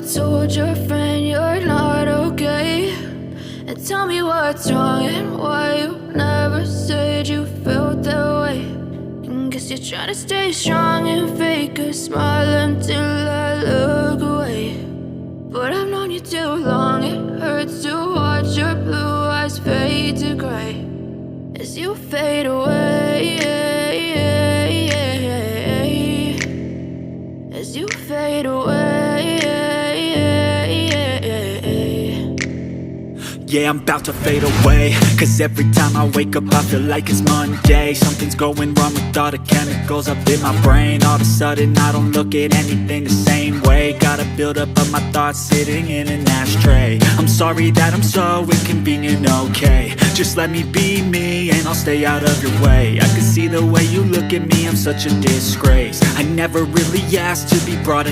told your friend you're not okay? And tell me what's wrong and why you never said you felt that way. And guess you're trying to stay strong and fake a smile until I look away. But I've known you too long, it hurts to watch your blue eyes fade to gray as you fade away, as you fade away. Yeah, I'm about to fade away, cause every time I wake up I feel like it's Monday. Something's going wrong with all the chemicals up in my brain. All of a sudden I don't look at anything the same way. Got a buildup of my thoughts sitting in an ashtray. I'm sorry that I'm so inconvenient, okay? Just let me be me and I'll stay out of your way. I can see the way you look at me, I'm such a disgrace. I never really asked to be brought in